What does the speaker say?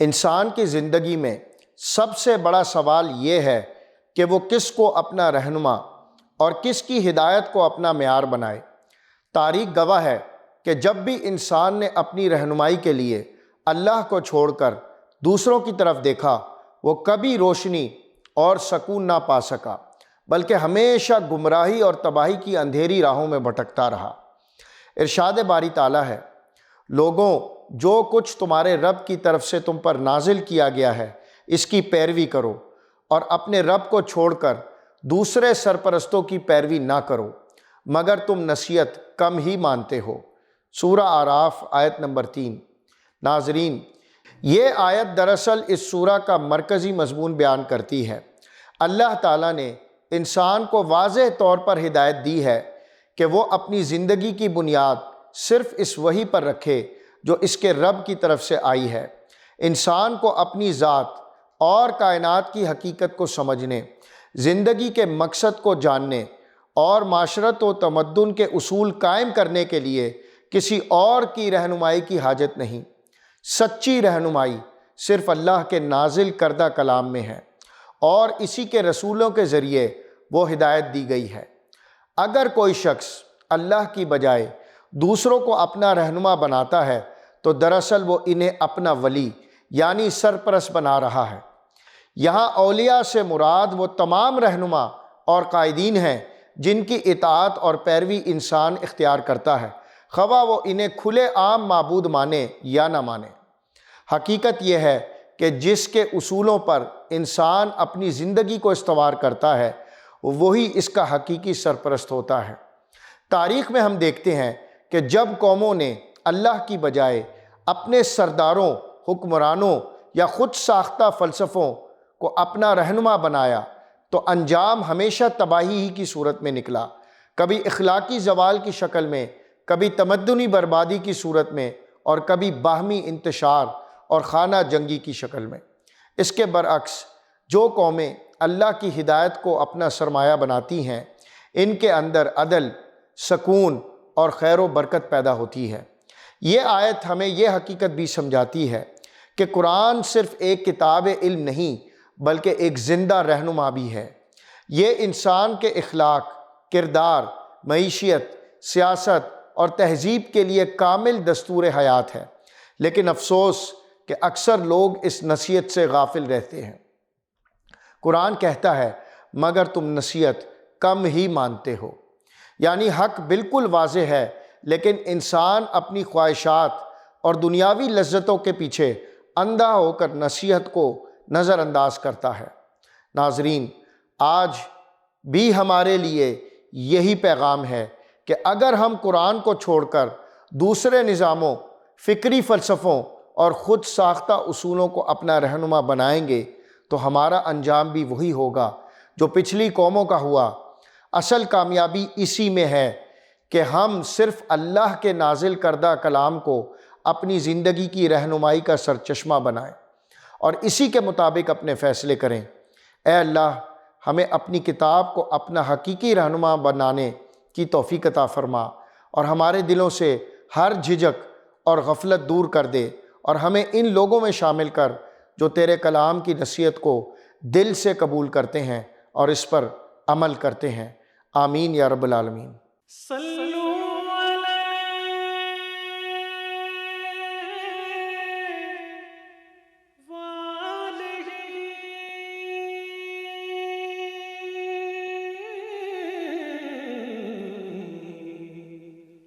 انسان کی زندگی میں سب سے بڑا سوال یہ ہے کہ وہ کس کو اپنا رہنما اور کس کی ہدایت کو اپنا معیار بنائے۔ تاریخ گواہ ہے کہ جب بھی انسان نے اپنی رہنمائی کے لیے اللہ کو چھوڑ کر دوسروں کی طرف دیکھا، وہ کبھی روشنی اور سکون نہ پا سکا، بلکہ ہمیشہ گمراہی اور تباہی کی اندھیری راہوں میں بھٹکتا رہا۔ ارشاد باری تعالیٰ ہے، لوگوں، جو کچھ تمہارے رب کی طرف سے تم پر نازل کیا گیا ہے اس کی پیروی کرو، اور اپنے رب کو چھوڑ کر دوسرے سرپرستوں کی پیروی نہ کرو، مگر تم نصیحت کم ہی مانتے ہو۔ سورہ اعراف آیت نمبر 3۔ ناظرین، یہ آیت دراصل اس سورہ کا مرکزی مضمون بیان کرتی ہے۔ اللہ تعالیٰ نے انسان کو واضح طور پر ہدایت دی ہے کہ وہ اپنی زندگی کی بنیاد صرف اس وحی پر رکھے جو اس کے رب کی طرف سے آئی ہے۔ انسان کو اپنی ذات اور کائنات کی حقیقت کو سمجھنے، زندگی کے مقصد کو جاننے اور معاشرت و تمدن کے اصول قائم کرنے کے لیے کسی اور کی رہنمائی کی حاجت نہیں۔ سچی رہنمائی صرف اللہ کے نازل کردہ کلام میں ہے، اور اسی کے رسولوں کے ذریعے وہ ہدایت دی گئی ہے۔ اگر کوئی شخص اللہ کی بجائے دوسروں کو اپنا رہنما بناتا ہے تو دراصل وہ انہیں اپنا ولی یعنی سرپرست بنا رہا ہے۔ یہاں اولیاء سے مراد وہ تمام رہنما اور قائدین ہیں جن کی اطاعت اور پیروی انسان اختیار کرتا ہے، خواہ وہ انہیں کھلے عام معبود مانے یا نہ مانے۔ حقیقت یہ ہے کہ جس کے اصولوں پر انسان اپنی زندگی کو استوار کرتا ہے وہی اس کا حقیقی سرپرست ہوتا ہے۔ تاریخ میں ہم دیکھتے ہیں کہ جب قوموں نے اللہ کی بجائے اپنے سرداروں، حکمرانوں یا خود ساختہ فلسفوں کو اپنا رہنما بنایا تو انجام ہمیشہ تباہی ہی کی صورت میں نکلا، کبھی اخلاقی زوال کی شکل میں، کبھی تمدنی بربادی کی صورت میں، اور کبھی باہمی انتشار اور خانہ جنگی کی شکل میں۔ اس کے برعکس جو قومیں اللہ کی ہدایت کو اپنا سرمایہ بناتی ہیں، ان کے اندر عدل، سکون اور خیر و برکت پیدا ہوتی ہے۔ یہ آیت ہمیں یہ حقیقت بھی سمجھاتی ہے کہ قرآن صرف ایک کتاب علم نہیں بلکہ ایک زندہ رہنما بھی ہے۔ یہ انسان کے اخلاق، کردار، معیشت، سیاست اور تہذیب کے لیے کامل دستور حیات ہے، لیکن افسوس کہ اکثر لوگ اس نصیحت سے غافل رہتے ہیں۔ قرآن کہتا ہے، مگر تم نصیحت کم ہی مانتے ہو، یعنی حق بالکل واضح ہے لیکن انسان اپنی خواہشات اور دنیاوی لذتوں کے پیچھے اندھا ہو کر نصیحت کو نظر انداز کرتا ہے۔ ناظرین، آج بھی ہمارے لیے یہی پیغام ہے کہ اگر ہم قرآن کو چھوڑ کر دوسرے نظاموں، فکری فلسفوں اور خود ساختہ اصولوں کو اپنا رہنما بنائیں گے تو ہمارا انجام بھی وہی ہوگا جو پچھلی قوموں کا ہوا۔ اصل کامیابی اسی میں ہے کہ ہم صرف اللہ کے نازل کردہ کلام کو اپنی زندگی کی رہنمائی کا سرچشمہ بنائیں اور اسی کے مطابق اپنے فیصلے کریں۔ اے اللہ، ہمیں اپنی کتاب کو اپنا حقیقی رہنما بنانے کی توفیق عطا فرما، اور ہمارے دلوں سے ہر جھجک اور غفلت دور کر دے، اور ہمیں ان لوگوں میں شامل کر جو تیرے کلام کی نصیحت کو دل سے قبول کرتے ہیں اور اس پر عمل کرتے ہیں۔ آمین یا رب العالمین۔